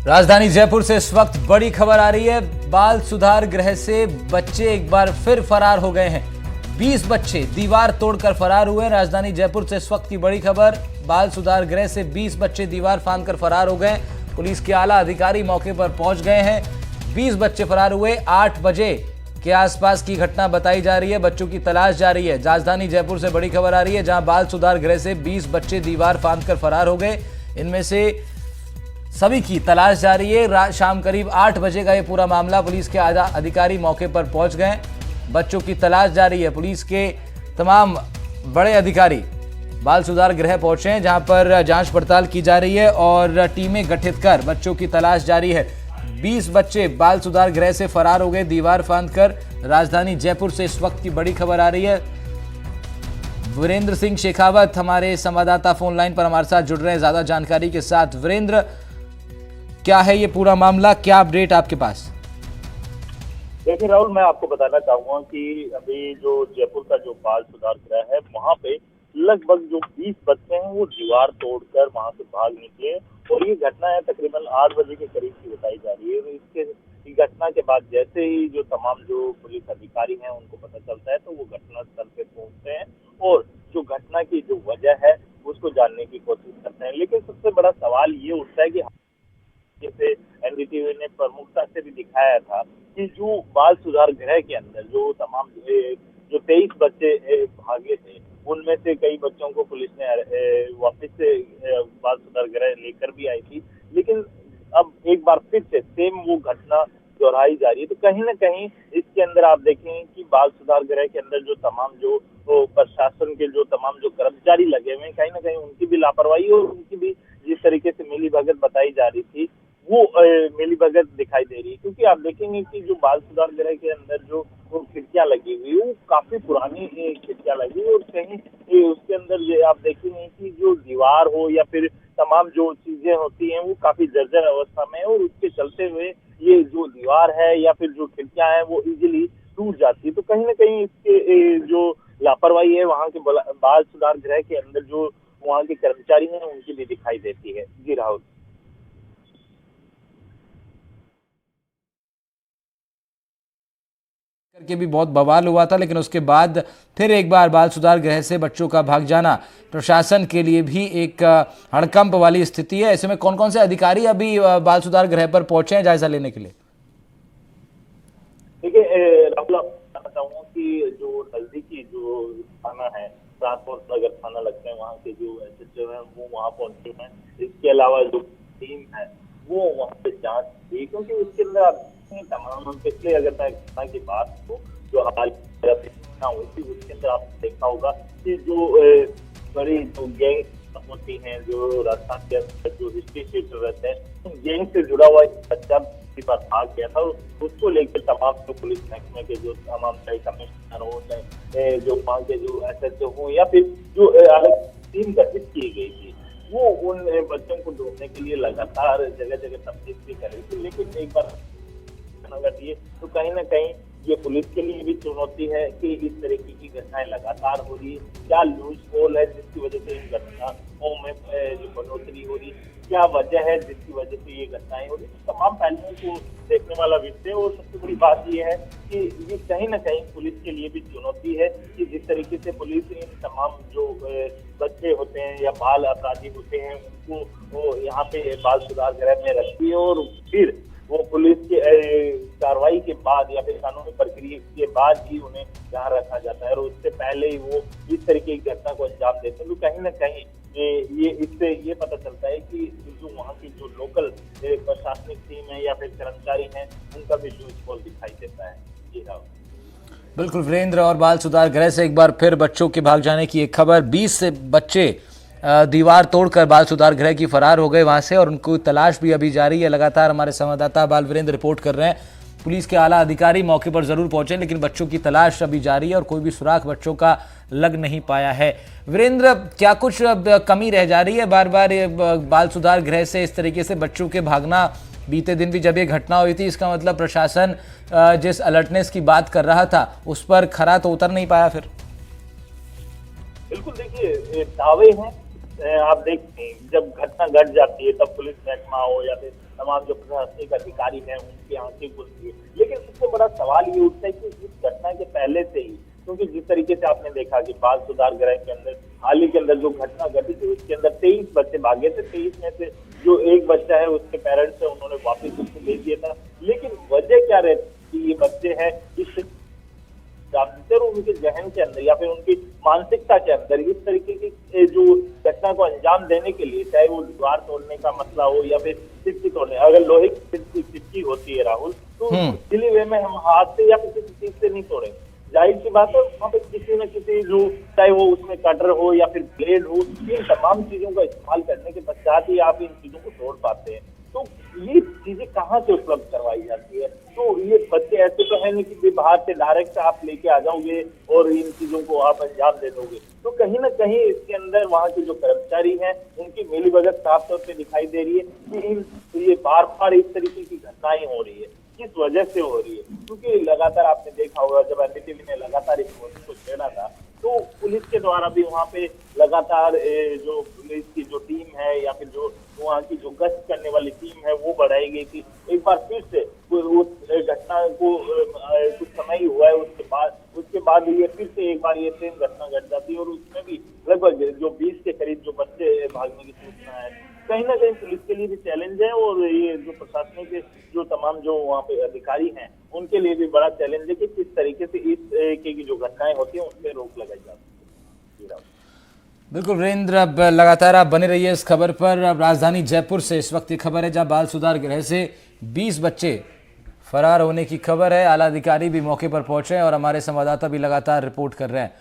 राजधानी जयपुर से इस वक्त बड़ी खबर आ रही है। बाल सुधार गृह से बच्चे एक बार फिर फरार हो गए हैं। 20 बच्चे दीवार तोड़कर फरार हुए। राजधानी जयपुर से इस वक्त की बड़ी खबर, बाल सुधार गृह से 20 बच्चे दीवार फांदकर फरार हो गए। पुलिस के आला अधिकारी मौके पर पहुंच गए हैं। 20 बच्चे फरार हुए। 8 बजे के आसपास की घटना बताई जा रही है। बच्चों की तलाश जारी है। राजधानी जयपुर से बड़ी खबर आ रही है, जहां बाल सुधार गृह से 20 बच्चे दीवार फांदकर फरार हो गए। इनमें से सभी की तलाश जारी है। शाम करीब 8 बजे का ये पूरा मामला। पुलिस के आला अधिकारी मौके पर पहुंच गए। बच्चों की तलाश जारी है। पुलिस के तमाम बड़े अधिकारी बाल सुधार गृह पहुंचे हैं, जहां पर जांच पड़ताल की जा रही है और टीमें गठित कर बच्चों की तलाश जारी है। 20 बच्चे बाल सुधार गृह से फरार हो गए दीवार फांदकर। राजधानी जयपुर से इस वक्त की बड़ी खबर आ रही है। वीरेंद्र सिंह शेखावत हमारे संवाददाता फोन लाइन पर हमारे साथ जुड़ रहे हैं ज्यादा जानकारी के साथ। वीरेंद्र, क्या है ये पूरा मामला, क्या अपडेट आपके पास? देखिए राहुल, मैं आपको बताना चाहूंगा कि अभी जो जयपुर का जो बाल सुधार गृह है, वहाँ पे लगभग जो 20 बच्चे हैं वो दीवार तोड़कर वहां से भाग निकले और ये घटना है तकरीबन 8 बजे के करीब की बताई जा रही है। इसके घटना के बाद जैसे ही जो तमाम जो पुलिस अधिकारी हैं उनको पता चलता है तो वो घटना स्थल पे पहुंचते हैं और जो घटना की जो वजह है उसको जानने की कोशिश करते हैं। लेकिन सबसे बड़ा सवाल ये उठता है कि जैसे एनडीटीवी ने प्रमुखता से भी दिखाया था कि जो बाल सुधार गृह के अंदर जो तमाम जो 23 बच्चे भागे थे, उनमें से कई बच्चों को पुलिस ने वापस से बाल सुधार गृह लेकर भी आई थी। लेकिन अब एक बार फिर से सेम वो घटना दोहराई जा रही है। तो कहीं ना कहीं इसके अंदर आप देखें कि बाल सुधार गृह के अंदर जो तमाम जो प्रशासन के जो तमाम जो कर्मचारी लगे हुए हैं, कहीं ना कहीं उनकी भी लापरवाही और उनकी भी जिस तरीके से मिलीभगत बताई जा रही थी वो मिलीभगत दिखाई दे रही है। क्योंकि आप देखेंगे कि जो बाल सुधार गृह के अंदर जो खिड़कियां लगी हुई वो काफी पुरानी खिड़कियां लगी और कहीं उसके अंदर आप देखेंगे कि जो दीवार हो या फिर तमाम जो चीजें होती हैं वो काफी जर्जर अवस्था में है और उसके चलते हुए ये जो दीवार है या फिर जो खिड़कियां हैं वो इजीली टूट जाती है। तो कहीं ना कहीं इसके जो लापरवाही है वहाँ के बाल सुधार गृह के अंदर जो वहाँ के कर्मचारी हैं उनकी भी दिखाई देती है। जी राहुल। करके भी बहुत बवाल हुआ था, लेकिन उसके बाद फिर एक बार बाल सुधार गृह से बच्चों का भाग जाना प्रशासन के लिए भी एक हड़कंप वाली स्थिति है। ऐसे में कौन कौन से अधिकारी अभी बाल सुधार गृह पर पहुंचे हैं जायजा लेने के लिए? देखिए राहुल, बताना चाहूंगा कि जो नजदीकी जो थाना है, ट्रांसपोर्ट नगर थाना लगता है, वहाँ के जो एसएचओ हैं वो वहाँ पहुंचे हैं। इसके अलावा जो टीम है वो वहाँ पे जांच की, क्योंकि उसके अंदर तमाम पिछले अगर मैं घटना की बात हो जो हाल हुई थी उसके अंदर आपने देखा होगा कि जो बड़ी जो गैंग होती हैं जो राजस्थान के अंदर जो हिस्ट्री शीटर रहते हैं, उन गैंग से जुड़ा हुआ एक बच्चा भाग गया था। उसको लेकर तमाम जो पुलिस महकमे के जो तमाम चाहे कमिश्नर हो, चाहे जो वहाँ के जो एसएचओ हो या फिर जो अलग टीम गठित की गई थी, वो उन बच्चों को ढूंढने के लिए लगातार जगह जगह तफ्तीश भी कर रही थी। लेकिन एक बार तो कहीं ना कहीं ये पुलिस के लिए भी चुनौती है कि इस तरीके की घटनाएं लगातार हो रही है। क्या लूज होल है जिसकी वजह से इन घटनाओं में जो बढ़ोतरी हो रही, क्या वजह है जिसकी वजह से ये घटनाएं हो रही, तमाम पहलुओं को देखने वाला विषय। और सबसे बड़ी बात ये है कि ये कहीं ना कहीं पुलिस के लिए भी चुनौती है कि जिस तरीके से पुलिस इन तमाम जो बच्चे होते हैं या बाल अपराधी होते हैं उनको वो यहाँ पे बाल सुधार गृह में रखती है और फिर वो पुलिस के कार्रवाई के बाद या फिर कानूनी प्रक्रिया के बाद ही उन्हें यहाँ रखा जाता है और उससे पहले ही वो इस तरीके की घटना को अंजाम देते हैं। तो कहीं ना कहीं ये इससे ये पता चलता है कि जो वहाँ की जो लोकल प्रशासनिक टीम है या फिर कर्मचारी हैं उनका भी लूजहोल दिखाई देता है। जी हाँ, बिल्कुल वीरेंद्र। और बाल सुधार गृह से एक बार फिर बच्चों के भाग जाने की एक खबर। 20 से बच्चे दीवार तोड़कर बाल सुधार गृह की फरार हो गए वहां से और उनको तलाश भी अभी जारी है। लगातार हमारे संवाददाता बाल वीरेंद्र रिपोर्ट कर रहे हैं। पुलिस के आला अधिकारी मौके पर जरूर पहुंचे, लेकिन बच्चों की तलाश अभी जारी है और कोई भी सुराग बच्चों का लग नहीं पाया है। वीरेंद्र, क्या कुछ कमी रह जा रही है बार बार बाल सुधार गृह से इस तरीके से बच्चों के भागना? बीते दिन भी जब ये घटना हुई थी, इसका मतलब प्रशासन जिस अलर्टनेस की बात कर रहा था उस पर खरा तो उतर नहीं पाया फिर? बिल्कुल, देखिए दावे हैं आप देखते हैं जब घटना घट जाती है तब पुलिस महकमा हो या फिर तमाम जो प्रशासनिक अधिकारी हैं उनकी आंखें खुलती है। लेकिन सबसे बड़ा सवाल ये उठता है कि इस घटना के पहले से ही, क्योंकि जिस तरीके से आपने देखा कि बाल सुधार गृह के अंदर हाल ही के अंदर जो घटना घटी थी उसके अंदर 23 बच्चे भागे थे। 23 में से जो एक बच्चा है उसके पेरेंट्स है उन्होंने वापस उसको भेज दिया था। लेकिन वजह क्या रहती है, ये बच्चे हैं इस ज्यादातर उनके जहन के अंदर या फिर उनकी मानसिकता के अंदर इस तरीके की जो घटना को अंजाम देने के लिए, चाहे वो दीवार तोड़ने का मसला हो या फिर सिक्की तोड़ने, अगर लोहे की सिक्की होती है राहुल, तो सिली वे में हम हाथ से या फिर किसी चीज से नहीं तोड़ेंगे। जाहिर सी बात है वहाँ पे किसी न किसी जो, चाहे वो उसमें कटर हो या फिर ब्लेड हो, इन तमाम चीजों का इस्तेमाल करने के पश्चात ही आप इन चीजों को तोड़ पाते हैं। तो ये चीजें कहाँ से उपलब्ध करवाई जाती है? तो ये बच्चे ऐसे तो है नहीं कि बाहर से डायरेक्ट आप लेके आ जाओगे और इन चीजों को आप अंजाम दे दोगे। तो कहीं ना कहीं इसके अंदर वहाँ के जो कर्मचारी हैं उनकी मिलीभगत साफ तौर पे दिखाई दे रही है कि ये बार बार इस तरीके की घटनाएं हो रही है। किस वजह से हो रही है? क्योंकि लगातार आपने देखा होगा जब एनडीटीवी ने लगातार इस मुद्दे को छेड़ा था तो पुलिस के द्वारा भी वहाँ पे लगातार जो पुलिस की जो टीम है या फिर जो वहाँ की जो गश्त करने वाली टीम है वो बढ़ाई गई थी। एक बार फिर से उस घटना को कुछ समय ही हुआ है, उसके बाद ये फिर से एक बार ये सेम घटना घट जाती है और उसमें भी लगभग जो 20 के करीब जो बच्चे भागने की सूचना है। कहीं ना कहीं पुलिस के लिए भी चैलेंज है और ये जो प्रशासनिक जो तमाम जो वहाँ पे अधिकारी हैं उनके लिए भी बड़ा चैलेंज है कि किस तरीके से इस तरीके की जो घटनाएं होती हैं उन पर रोक लगाई जाती है। बिल्कुल वीरेंद्र, अब लगातार आप बने रहिए इस खबर पर। अब राजधानी जयपुर से इस वक्त की खबर है जहां बाल सुधार गृह से 20 बच्चे फरार होने की खबर है। आला अधिकारी भी मौके पर पहुंचे हैं और हमारे संवाददाता भी लगातार रिपोर्ट कर रहे हैं।